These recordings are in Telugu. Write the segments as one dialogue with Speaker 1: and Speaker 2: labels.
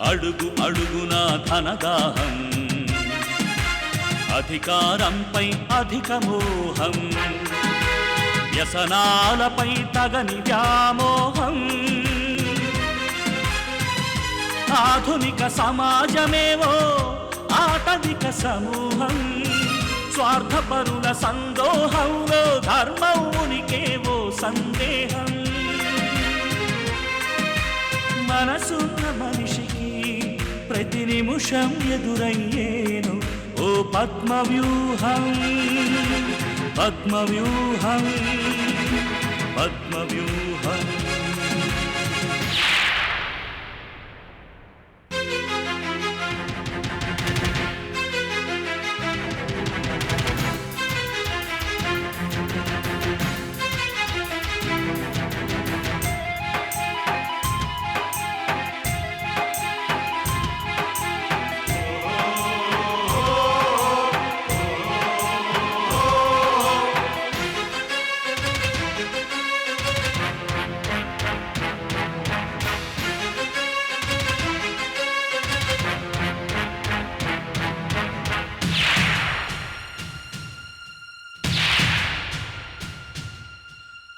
Speaker 1: అడుగు అడుగున ధనదాహం, అధికారంపై అధిక మోహం, వ్యసనాలపై తగని వ్యామోహం. ఆధునిక సమాజమేవో ఆటవిక సమూహం, స్వార్థపరుల సందోహంలో ధర్మం ఉనికేవో సందేహం. మనసున్న మనిషికి ప్రతి నిమిషం ఎదురయ్యేను ఓ పద్మవ్యూహం, పద్మవ్యూహం, పద్మవ్యూహం.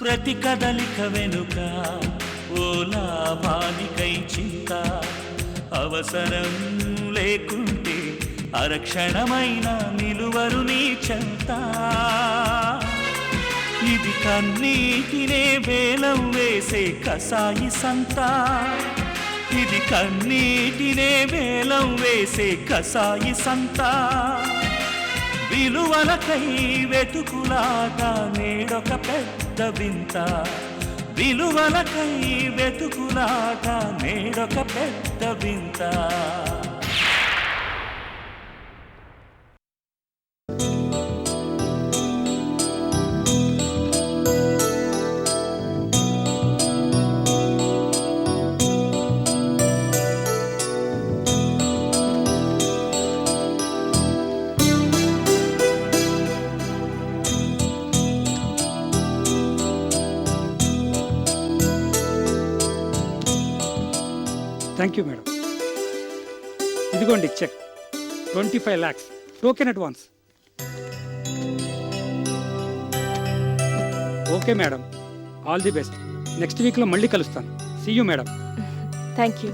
Speaker 1: ప్రతి కదలిక వెనుక ఓ లాభానికై చింత, అవసరం లేకుంటే అరక్షణమైన నిలువరు నీ చెంత. ఇది కన్నీటినే వేలం వేసే కసాయి సంత, ఇది కన్నీటినే వేలం వేసే కసాయి సంత. విలువలకై వెతుకులాట నేడొక పెద్ద వింత, విలువలకై వెతుకులాట నేడొక పెద్ద వింత.
Speaker 2: Thank you madam. ఇదిగోండి check, 25 lakhs token advance. Okay madam, all the best. Next వీక్లో మళ్ళీ కలుస్తాను. See you madam.
Speaker 3: Thank you.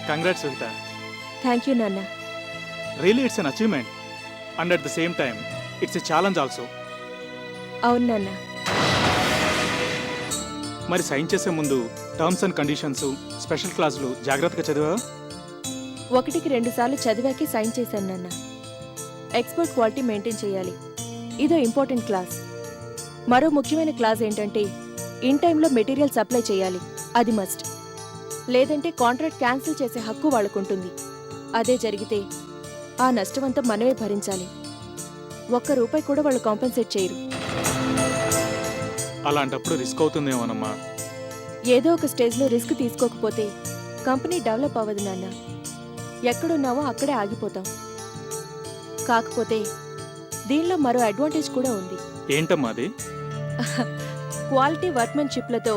Speaker 4: Congrats, Suvita.
Speaker 3: Thank you నాన్న.
Speaker 4: Really, it's an achievement. And at the same time, it's a challenge also.
Speaker 3: అవును నాన్న.
Speaker 4: మరి సైన్ చేసే ముందు టర్మ్స్ అండ్ కండిషన్స్, స్పెషల్ క్లాసులు జాగ్రత్తగా చదివా?
Speaker 3: 1కి 2 సార్లు చదివాకే సైన్ చేశాను నాన్న. ఎక్స్పర్ట్ క్వాలిటీ మెయింటైన్ చేయాలి, ఇదో ఇంపార్టెంట్ క్లాస్. మరో ముఖ్యమైన క్లాస్ ఏంటంటే ఇన్ టైంలో మెటీరియల్ సప్లై చేయాలి, అది మస్ట్. లేదంటే కాంట్రాక్ట్ క్యాన్సిల్ చేసే హక్కు వాళ్ళకుంటుంది. అదే జరిగితే ఆ నష్టమంతా మనమే భరించాలి. ₹1 కూడా వాళ్ళు కాంపెన్సేట్ చేయరు.
Speaker 4: అలాంటప్పుడు రిస్క్ అవుతుందేమోనమ్మా.
Speaker 3: ఏదో ఒక స్టేజ్లో రిస్క్ తీసుకోకపోతే కంపెనీ డెవలప్ అవ్వదు నాన్న. ఎక్కడున్నావో అక్కడే ఆగిపోతాం. కాకపోతే దీనిలో మరో అడ్వాంటేజ్ కూడా ఉంది.
Speaker 4: ఏంటమ్మా అది?
Speaker 3: క్వాలిటీ వర్క్మెన్షిప్లతో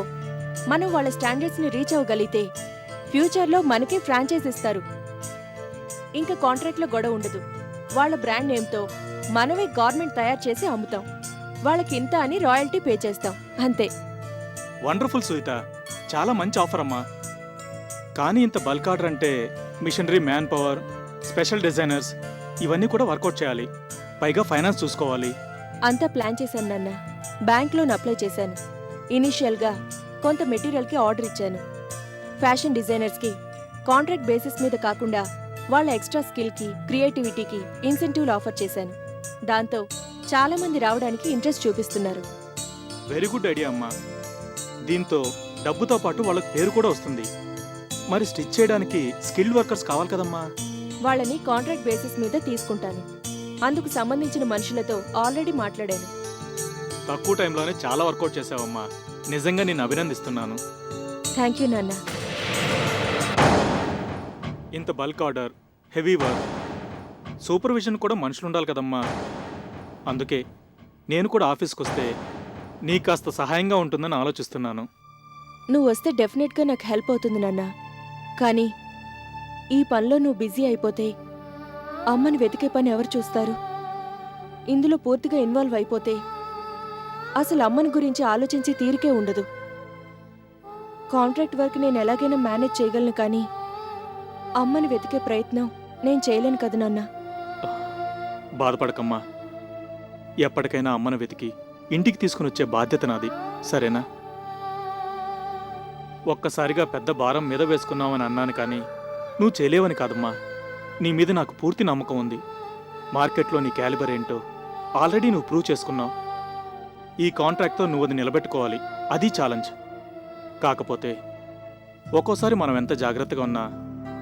Speaker 3: మనం వాళ్ళ స్టాండర్డ్స్ని రీచ్ అవ్వగలిగితే ఫ్యూచర్లో మనకే ఫ్రాంచైజ్ ఇస్తారు. ఇంకా కాంట్రాక్ట్లో గొడవ ఉండదు. వాళ్ళ బ్రాండ్ నేమ్తో మనమే గవర్నమెంట్ తయారు చేసి అమ్ముతాం. వాళ్ళకి ఇంత అని రాయల్టీ పే చేస్తాం, అంతే.
Speaker 4: వండర్ఫుల్ సుహిత, చాలా మంచి ఆఫర్ అమ్మా. కానీ ఇంత బల్క్ ఆర్డర్ అంటే machinery man power, special designers ఇవన్నీ కూడా వర్కౌట్ చేయాలి. పైగా ఫైనాన్స్ చూసుకోవాలి.
Speaker 3: అంతా ప్లాన్ చేశాను నాన్న. బ్యాంక్ లోన్ అప్లై చేశాను. ఇనీషియల్గా కొంత మెటీరియల్కి ఆర్డర్ ఇచ్చాను. ఫ్యాషన్ డిజైనర్స్కి కాంట్రాక్ట్ బేసిస్ మీద కాకుండా వాళ్ళ ఎక్స్ట్రా స్కిల్కి, క్రియేటివిటీకి ఇన్సెంటివ్లు ఆఫర్ చేశాను. దాంతో చాలా మంది రావడానికి ఇంట్రెస్ట్ చూపిస్తున్నారు.
Speaker 4: వెరీ గుడ్ ఐడియా అమ్మా. దీంతో డబ్బుతో పాటు వాళ్ళకి పేరు కూడా వస్తుంది. మరి స్టిచ్ చేయడానికి స్కిల్డ్ వర్కర్స్ కావాలి కదమ్మా.
Speaker 3: వాళ్ళని కాంట్రాక్ట్ బేసిస్ మీద తీసుకుంటాను. అందుకు సంబంధించిన మనుషులతో ఆల్రెడీ మాట్లాడాను.
Speaker 4: తక్కువ టైంలోనే చాలా వర్కౌట్ చేసావమ్మా. నిజంగా నేను అభినందిస్తున్నాను.
Speaker 3: థ్యాంక్ యూ నాన్న.
Speaker 4: ఇంత bulk order, heavy work, supervision కూడా మనుషులు ఉండాలి కదమ్మా. అందుకే నేను కూడా ఆఫీస్కి వస్తే నీకు కాస్త సహాయంగా ఉంటుందని ఆలోచిస్తున్నాను.
Speaker 3: నువ్వు వస్తే డెఫినెట్గా నాకు హెల్ప్ అవుతుంది నాన్న. కానీ ఈ పనిలో నువ్వు బిజీ అయిపోతే అమ్మని వెతికే పని ఎవరు చూస్తారు? ఇందులో పూర్తిగా ఇన్వాల్వ్ అయిపోతే అసలు అమ్మని గురించి ఆలోచించి తీరికే ఉండదు. కాంట్రాక్ట్ వర్క్ నేను ఎలాగైనా మేనేజ్ చేయగలను, కానీ అమ్మని వెతికే ప్రయత్నం నేను చేయలేను కదా నాన్న.
Speaker 4: బాధపడకమ్మా. ఎప్పటికైనా అమ్మను వెతికి ఇంటికి తీసుకుని వచ్చే బాధ్యత నాది, సరేనా? ఒక్కసారిగా పెద్ద భారం మీద వేసుకున్నావని అన్నాను, కానీ నువ్వు చేయలేవని కాదమ్మా. నీ మీద నాకు పూర్తి నమ్మకం ఉంది. మార్కెట్లో నీ క్యాలిబర్ ఏంటో ఆల్రెడీ నువ్వు ప్రూవ్ చేసుకున్నావు. ఈ కాంట్రాక్ట్తో నువ్వు అది నిలబెట్టుకోవాలి, అది ఛాలెంజ్. కాకపోతే ఒక్కోసారి మనం ఎంత జాగ్రత్తగా ఉన్నా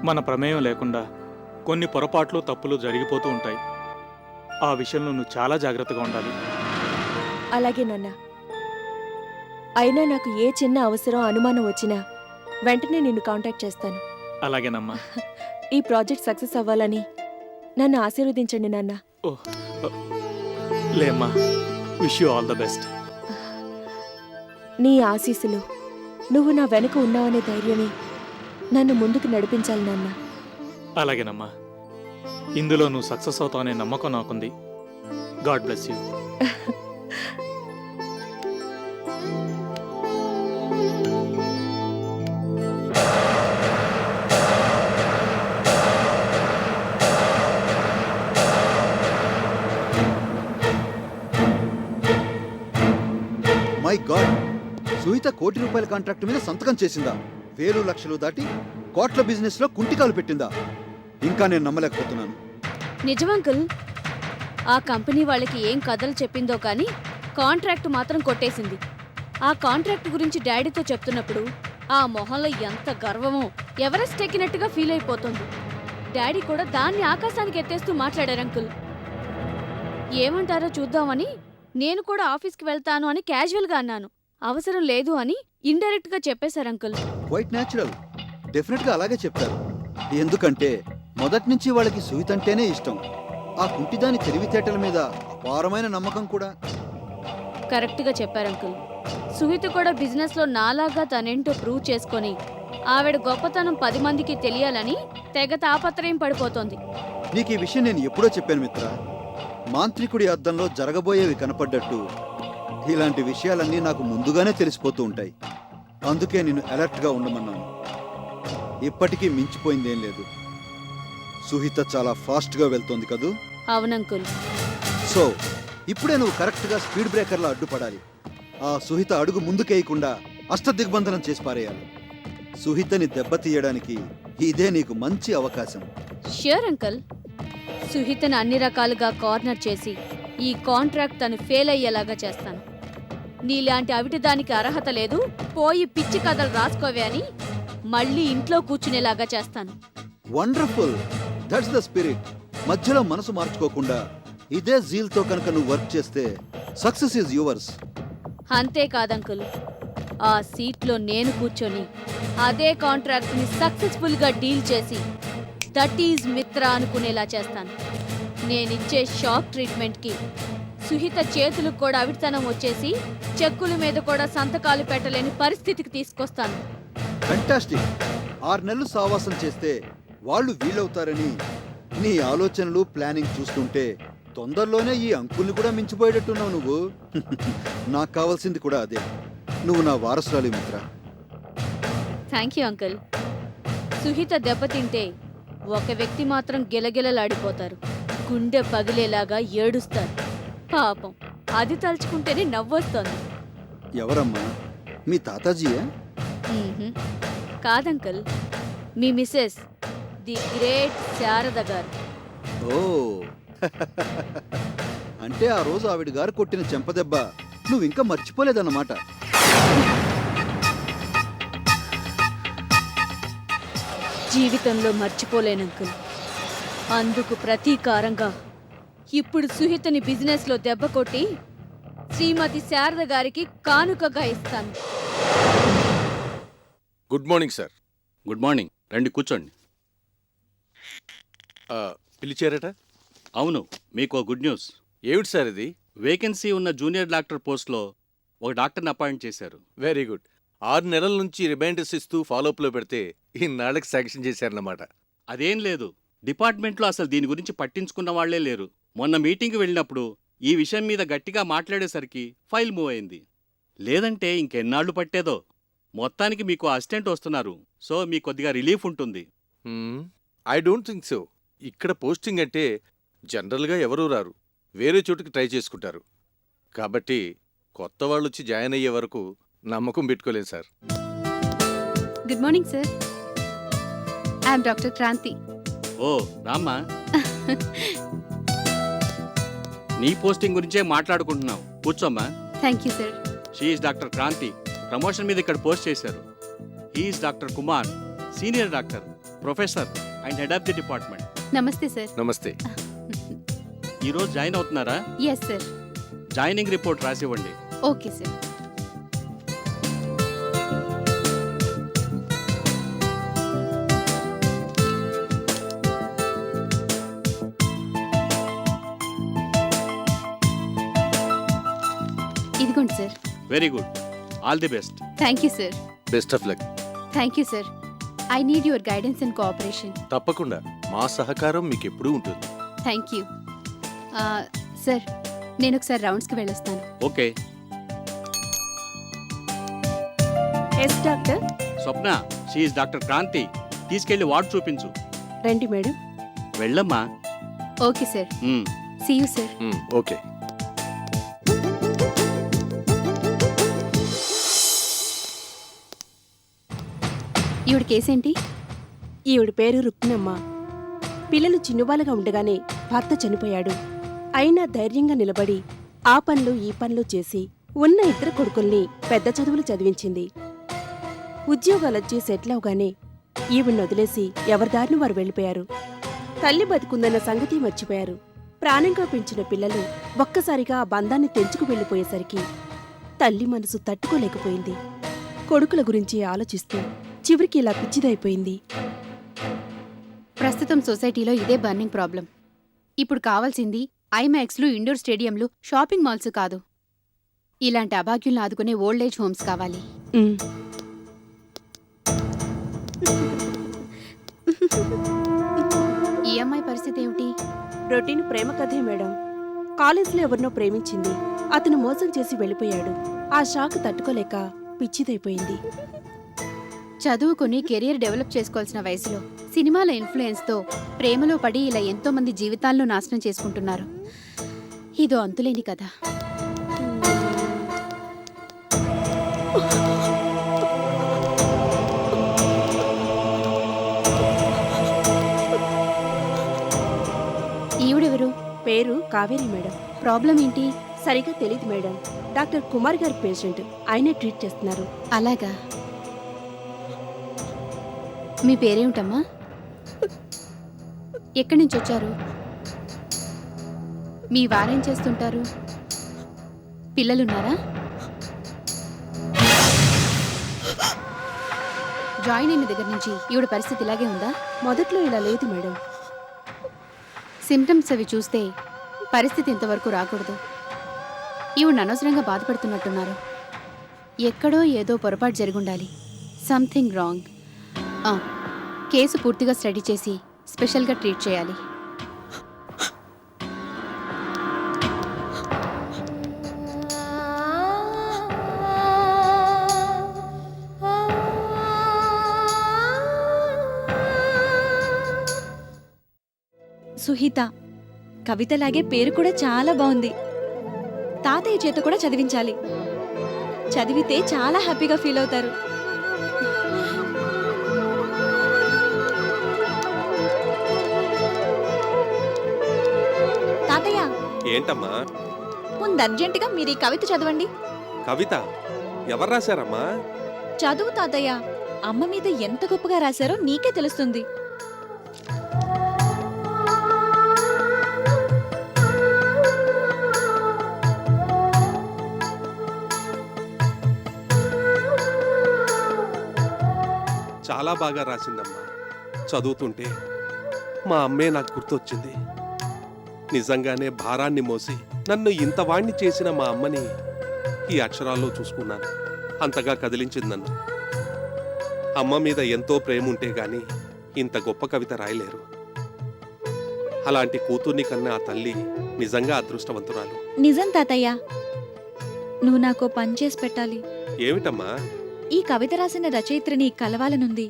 Speaker 4: మన ప్రమేయం లేకుండా కొన్ని పొరపాట్లు, తప్పులు జరిగిపోతూ ఉంటాయి. ఆ విషయంలో నువ్వు చాలా జాగ్రత్తగా ఉండాలి.
Speaker 3: అలాగే నాన్న. అయినా నాకు ఏ చిన్న అవసరం, అనుమానం వచ్చినా వెంటనే నిన్ను కాంటాక్ట్ చేస్తాను.
Speaker 4: అలాగేనమ్మా.
Speaker 3: ఈ ప్రాజెక్ట్ సక్సెస్ అవ్వాలని నన్ను ఆశీర్వదించండి నాన్న.
Speaker 4: ఓహ్ లేమ్మా, wish you all the best.
Speaker 3: నీ ఆశీస్సులు, నువ్వు నా వెనుక ఉన్నావనే ధైర్యమే నన్ను ముందుకు నడిపించాలి నాన్న.
Speaker 4: అలాగేనమ్మా. ఇందులో నువ్వు సక్సెస్ అవుతావనే నమ్మకం నాకుంది. God bless you.
Speaker 5: My God, Suhita ₹1 కోటి కాంట్రాక్ట్ మీద సంతకం చేసిందా? వేలు లక్షలు దాటి కోట్ల బిజినెస్ లో కుంటికాలు పెట్టిందా? ఇంకా నేను నమ్మలేకపోతున్నాను.
Speaker 6: నిజం అంకుల్. ఆ కంపెనీ వాళ్ళకి ఏం కథలు చెప్పిందో కానీ కాంట్రాక్ట్ మాత్రం కొట్టేసింది. ఆ కాంట్రాక్ట్ గురించి డాడీతో చెప్తున్నప్పుడు ఆ మొహంలో ఎంత గర్వమో, ఎవరెస్ట్ ఎక్కినట్టుగా ఫీల్ అయిపోతుంది. డాడీ కూడా దాన్ని ఆకాశానికి ఎత్తేస్తూ మాట్లాడారు అంకుల్. ఏమంటారో చూద్దామని నేను కూడా ఆఫీస్కి వెళ్తాను అని క్యాజువల్గా అన్నాను. అవసరం లేదు అని ఇండైరెక్ట్గా చెప్పేశారు అంకుల్.
Speaker 5: Quite natural. డెఫినెట్ గా అలాగే చెప్తారు. ఎందుకంటే మొదటి నుంచి వాళ్ళకి సుహిత అంటేనే ఇష్టం. ఆ కుంటిదాని తెలివితేటల మీద అపారమైన నమ్మకం కూడా.
Speaker 6: కరెక్ట్గా చెప్పారు అంకుల్. సుహిత కూడా బిజినెస్లో నాలాగా తనేంటో ప్రూవ్ చేసుకొని ఆవిడ గొప్పతనం 10 మందికి తెలియాలని తెగ తాపత్రయం పడిపోతోంది.
Speaker 5: నీకు ఈ విషయం నేను ఎప్పుడో చెప్పాను మిత్ర. మాంత్రికుడి అద్దంలో జరగబోయేవి కనపడ్డట్టు ఇలాంటి విషయాలన్నీ నాకు ముందుగానే తెలిసిపోతూ ఉంటాయి. అందుకే నేను అలర్ట్గా ఉండమన్నాను. ఇప్పటికీ మించిపోయిందేం లేదు. సుహిత చాలా ఫాస్ట్గా వెళ్తోంది కదూ?
Speaker 6: అవునంకుల్.
Speaker 5: సో ఇప్పుడే నువ్వు కరెక్ట్గా స్పీడ్ బ్రేకర్లా అడ్డుపడాలి. ఆ సుహిత అడుగు ముందుకేయకుండా అష్టదిగ్బంధనం చేసి పారేయాలి. సుహితని దెబ్బతీయడానికి ఇదే నీకు మంచి అవకాశం.
Speaker 6: Sure uncle. సుహితను అన్ని రకాలుగా కార్నర్ చేసి ఈ కాంట్రాక్ట్ తను ఫెయిల్ అయ్యేలాగా చేస్తాను. నీలాంటి అవిటిదానికి అర్హత లేదు, పోయి పిచ్చి కథలు రాసుకోవే అని మళ్ళీ ఇంట్లో కూర్చునేలాగా చేస్తాను.
Speaker 5: Wonderful, that's the spirit. మధ్యలో మనసు మార్చుకోకుండా ఇదే జీల్తో కనుక నువ్వు వర్క్ చేస్తే సక్సెస్ ఈజ్ యువర్స్.
Speaker 6: అంతేకాదంకుల్, ఆ సీట్లో నేను కూర్చొని అదే కాంట్రాక్ట్ని సక్సెస్ఫుల్గా డీల్ చేసి దట్ ఈజ్ మిత్ర అనుకునేలా చేస్తాను. నేనిచ్చే షాక్ ట్రీట్మెంట్కి సుహిత చేతులకు కూడా అవిటితనం వచ్చేసి చెక్కుల మీద కూడా సంతకాలు పెట్టలేని పరిస్థితికి తీసుకొస్తాను.
Speaker 5: ఫెంటాస్టిక్. 6 నెలలు సావాసం చేస్తే వాళ్ళు వీలవుతారని నీ ఆలోచనలు, ప్లానింగ్ చూస్తుంటే తొందరలోనే ఈ అంకుల్ని కూడా మించిపోయేటట్టున్నావు నువ్వు. నాకు కావాల్సింది కూడా అదే. నువ్వు నా వారసురాలి మిత్ర.
Speaker 6: Thank you uncle. సుహిత దెబ్బతింటే ఒక వ్యక్తి మాత్రం గిలగిలలాడిపోతారు, గుండె పగిలేలాగా ఏడుస్తారు. పాపం, అది తలుచుకుంటేనే నవ్వొస్తోంది.
Speaker 5: ఎవరమ్మా? మీ తాతాజీయా?
Speaker 6: కాదంకుల్, మీ మిసెస్ ది గ్రేట్ శారద గారు.
Speaker 5: ఓ అంటే ఆ రోజు ఆవిడ గారు కొట్టిన చెంపదెబ్బ నువ్వు ఇంకా మర్చిపోలేదన్నమాట.
Speaker 6: జీవితంలో మర్చిపోలేనంకుల్. అందుకు ప్రతీకారంగా ఇప్పుడు సుహితని బిజినెస్లో దెబ్బ కొట్టి శ్రీమతి శారద గారికి కానుకగా ఇస్తాను.
Speaker 7: Good morning sir.
Speaker 8: Good morning. రండి కూర్చోండి.
Speaker 7: పిలిచారట?
Speaker 8: అవును, మీకు గుడ్ న్యూస్.
Speaker 7: ఏమిటి సార్ ఇది?
Speaker 8: వేకెన్సీ ఉన్న జూనియర్ డాక్టర్ పోస్ట్లో ఒక డాక్టర్ని అపాయింట్ చేశారు.
Speaker 7: Very good. 6 నెలల నుంచి రిమైండర్స్ ఇస్తూ ఫాలోఅప్లో పెడితే ఇన్నాళ్ళకి శాంక్షన్ చేశారన్నమాట.
Speaker 8: అదేం లేదు, డిపార్ట్మెంట్లో అసలు దీని గురించి పట్టించుకున్న వాళ్లే లేరు. మొన్న మీటింగ్కి వెళ్ళినప్పుడు ఈ విషయం మీద గట్టిగా మాట్లాడేసరికి ఫైల్ మూవ్ అయింది. లేదంటే ఇంకెన్నాళ్ళు పట్టేదో. మొత్తానికి మీకు అసిస్టెంట్ వస్తున్నారు, సో మీకు కొద్దిగా రిలీఫ్ ఉంటుంది.
Speaker 7: I don't think so. ఇక్కడ పోస్టింగ్ అంటే జనరల్గా ఎవరూ రారు, వేరే చోటుకి ట్రై చేసుకుంటారు. కాబట్టి కొత్త వాళ్ళు వచ్చి జాయిన్ అయ్యే వరకు నమ్మకం పెట్టుకోలేదు sir.
Speaker 6: Good morning sir. I'm doctor Kranti.
Speaker 8: Oh రామ్మా, నీ పోస్టింగ్ గురించే మాట్లాడుకుంటున్నావు. కూర్చోమ్మా.
Speaker 6: Thank you sir.
Speaker 8: She's doctor Kranti. Promotion మీద ఇక్కడ పోస్ట్ చేశారు. He's doctor Kumar, senior doctor, professor and head of the department.
Speaker 6: Namaste sir.
Speaker 7: Namaste.
Speaker 8: ఈరోజు జాయిన్ అవుతున్నారా?
Speaker 6: Yes sir.
Speaker 8: జాయినింగ్ రిపోర్ట్ రాసివ్వండి.
Speaker 6: Okay sir. ఇదిగోండి sir.
Speaker 8: Very good, all the best.
Speaker 6: Thank you sir.
Speaker 7: Best of luck.
Speaker 6: Thank you sir. I need your guidance and cooperation.
Speaker 7: తప్పకుండా మా సహకారం మీకు ఎప్పుడూ ఉంటుంది.
Speaker 6: Thank you sir. నేను ఒకసారి రౌండ్స్కి వెళ్ళొస్తాను.
Speaker 8: Okay.
Speaker 3: Yes doctor.
Speaker 8: Swapna, she's doctor Kranti. తీసుకెళ్లి వార్డ్ చూపించు.
Speaker 3: రండి మేడం.
Speaker 8: వెళ్ళమ్మా.
Speaker 6: Okay sir.
Speaker 8: మ్.
Speaker 6: See you sir.
Speaker 7: ఓకే.
Speaker 6: ఈవిడ కేసేంటి?
Speaker 9: ఈవిడ పేరు రుక్మిణమ్మ. పిల్లలు చిన్నుబాలుగా ఉండగానే భర్త చనిపోయాడు. అయినా ధైర్యంగా నిలబడి ఆ పనులు ఈ పనులు చేసి ఉన్న 2 కొడుకుల్ని పెద్ద చదువులు చదివించింది. ఉద్యోగాలొచ్చి సెటిల్ అవగానే ఈవిడ్ని వదిలేసి ఎవరిదారిని వారు వెళ్ళిపోయారు. తల్లి బతుకుందన్న సంగతి మర్చిపోయారు. ప్రాణంగా పెంచిన పిల్లలు ఒక్కసారిగా ఆ బంధాన్ని తెంచుకు వెళ్ళిపోయేసరికి తల్లి మనసు తట్టుకోలేకపోయింది. కొడుకుల గురించి ఆలోచిస్తూ చివరికి ఇలా పిచ్చిదైపోయింది.
Speaker 6: ప్రస్తుతం సొసైటీలో ఇదే బర్నింగ్ ప్రాబ్లం. ఇప్పుడు కావాల్సింది ఐమాక్స్లు, ఇండోర్ స్టేడియంలు, షాపింగ్ మాల్స్ కాదు. ఇలాంటి అభాగ్యులను ఆదుకునే ఓల్డ్ ఏజ్ హోమ్స్ కావాలి. ఈ అమ్మాయి పరిస్థితి ఏమిటి?
Speaker 9: రొటీన్ ప్రేమ కథే మేడం. కాలేజీలో ఎవరినో ప్రేమించింది. అతను మోసం చేసి వెళ్ళిపోయాడు. ఆ షాక్ తట్టుకోలేక పిచ్చిదైపోయింది.
Speaker 6: చదువుకుని కెరియర్ డెవలప్ చేసుకోవాల్సిన వయసులో సినిమాల ఇన్ఫ్లుయెన్స్తో ప్రేమలో పడి ఇలా ఎంతో మంది జీవితాలను నాశనం చేసుకుంటున్నారు. ఇదో అంతులేని కథ. ఈవిడెవరు?
Speaker 9: పేరు కావేరి మేడం.
Speaker 6: ప్రాబ్లం ఏంటి?
Speaker 9: సరిగా తెలీదు మేడం. డాక్టర్ కుమార్ గారి పేషెంట్. ఆయనే ట్రీట్ చేస్తున్నారు.
Speaker 6: అలాగా. మీ పేరేమిటమ్మా? ఎక్కడి నుంచి వచ్చారు? మీ వారేం చేస్తుంటారు? పిల్లలున్నారా? జాయిన్ అయిన దగ్గర నుంచి ఈవిడ పరిస్థితి ఇలాగే ఉందా?
Speaker 9: మొదట్లో ఇలా లేదు మేడం.
Speaker 6: సిమ్టమ్స్ అవి చూస్తే పరిస్థితి ఇంతవరకు రాకూడదు. ఈవిడ అనవసరంగా బాధపడుతున్నట్టున్నారు. ఎక్కడో ఏదో పొరపాటు జరుగుండాలి. Something wrong. కేసు పూర్తిగా స్టడీ చేసి స్పెషల్గా ట్రీట్ చేయాలి.
Speaker 10: సుహిత. కవితలాగే పేరు కూడా చాలా బాగుంది. తాతయ్య చేత కూడా చదివించాలి. చదివితే చాలా హ్యాపీగా ఫీల్ అవుతారు. తాతయ్య,
Speaker 11: ఏంటమ్మా?
Speaker 10: ముందు అర్జెంటుగా మీరు ఈ కవిత చదవండి.
Speaker 11: కవిత ఎవరు రాశారమ్మా?
Speaker 10: చదువు తాతయ్య. అమ్మ మీద ఎంత గొప్పగా రాశారో నీకే తెలుస్తుంది.
Speaker 11: చాలా బాగా రాసిందమ్మా. చదువుతుంటే మా అమ్మే నాకు గుర్తొచ్చింది. నిజంగానే భారాన్ని మోసి నన్ను ఇంత వాణ్ణి చేసిన మా అమ్మని ఈ అక్షరాల్లో చూసుకున్నాను. అంతగా కదిలించింది నన్ను. అమ్మ మీద ఎంతో ప్రేమ ఉంటే గాని ఇంత గొప్ప కవిత రాయలేరు. అలాంటి కూతుర్ని కన్నా ఆ తల్లి నిజంగా అదృష్టవంతురాలు.
Speaker 10: నిజం తాతయ్య, నువ్వు నాకు పని చేసి పెట్టాలి.
Speaker 11: ఏమిటమ్మా?
Speaker 10: ఈ కవిత రాసిన రచయిత్రిని కలవాలనుంది.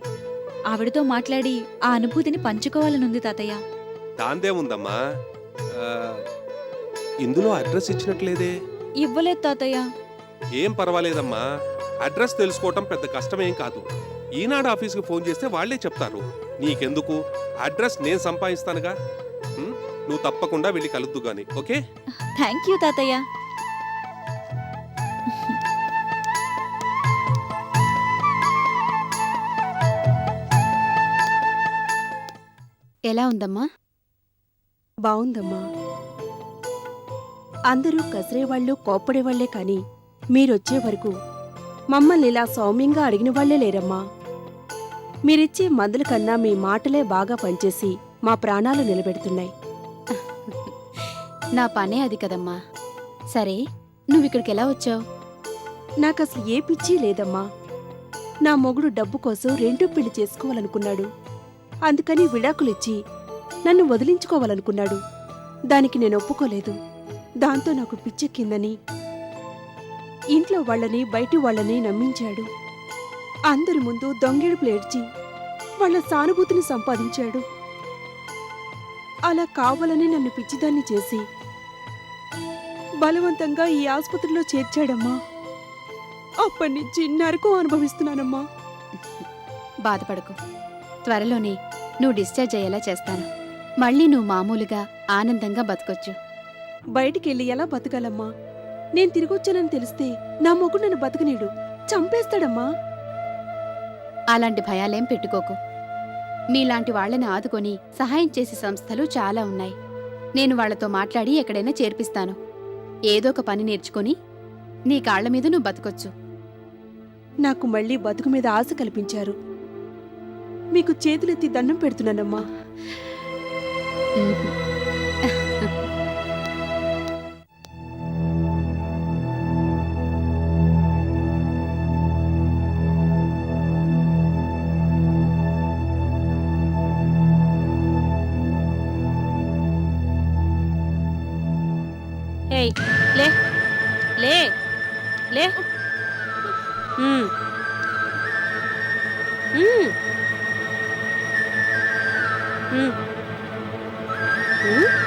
Speaker 10: ఆవిడతో మాట్లాడి ఆ అనుభూతిని పంచుకోవాలనుంది తాతయ్య.
Speaker 11: దాందే ఉందమ్మా. ఇందులో అడ్రస్ ఇచ్చినట్లేదే.
Speaker 10: ఇవ్వలేదు తాతయ్య.
Speaker 11: ఏం పర్వాలేదమ్మా, అడ్రస్ తెలుసుకోవటం పెద్ద కష్టమేం కాదు. ఈనాడు ఆఫీస్కి ఫోన్ చేస్తే వాళ్లే చెప్తారు. నీకెందుకు, అడ్రస్ నేను సంపాదిస్తానుగా. నువ్వు తప్పకుండా వెళ్ళి కలుద్దు గాని. ఓకే?
Speaker 10: థ్యాంక్ యూ తాతయ్య.
Speaker 6: ఎలా ఉందమ్మా?
Speaker 9: బావుందమ్మా. అందరూ కసిరేవాళ్ళు, కోప్పడేవాళ్లే కాని మీరొచ్చే వరకు మమ్మల్ని ఇలా సౌమ్యంగా అడిగిన వాళ్లే లేరమ్మా. మీరిచ్చే మందుల కన్నా మీ మాటలే బాగా పనిచేసి మా ప్రాణాలు నిలబెడుతున్నాయి.
Speaker 6: నా పనే అది కదమ్మా. సరే, నువ్విక్కడికి ఎలా వచ్చావు?
Speaker 9: నాకసలు ఏ పిచ్చి లేదమ్మా. నా మొగుడు డబ్బు కోసం రెండో పెళ్లి చేసుకోవాలనుకున్నాడు. అందుకని విడాకులిచ్చి నన్ను వదిలించుకోవాలనుకున్నాడు. దానికి నేను ఒప్పుకోలేదు. దాంతో నాకు పిచ్చెక్కిందని ఇంట్లో వాళ్ళని బయటి వాళ్ళని నమ్మించాడు. అందరి ముందు దొంగేడుపులు ఏడ్చి వాళ్ళ సానుభూతిని సంపాదించాడు. అలా కావాలని నన్ను పిచ్చిదాన్ని చేసి బలవంతంగా ఈ ఆసుపత్రిలో చేర్చాడమ్మా. అప్పటినుంచి నరకం అనుభవిస్తున్నానమ్మా.
Speaker 6: బాధపడకు, త్వరలోనే నువ్వు డిశ్చార్జ్ అయ్యేలా చేస్తాను. మళ్ళీ నువ్వు మామూలుగా ఆనందంగా బతకొచ్చు.
Speaker 9: బయటికెళ్ళి ఎలా బతకాలమ్మా? నేను తిరిగొచ్చానని తెలిస్తే నా మొగుడు నన్ను బతకనీడు, చంపేస్తాడమ్మా.
Speaker 6: అలాంటి భయాలేం పెట్టుకోకు. మీలాంటి వాళ్లని ఆదుకొని సహాయం చేసే సంస్థలు చాలా ఉన్నాయి. నేను వాళ్లతో మాట్లాడి ఎక్కడైనా చేర్పిస్తాను. ఏదో ఒక పని నేర్చుకొని నీ కాళ్ల మీద నువ్వు బతకొచ్చు.
Speaker 9: నాకు మళ్ళీ బతుకు మీద ఆశ కల్పించారు. మీకు చేతులెత్తి దండం పెడుతున్నానమ్మా.
Speaker 3: ఏయ్, లే లే లే. ఉమ్. ఉమ్. ఉమ్. ఉమ్.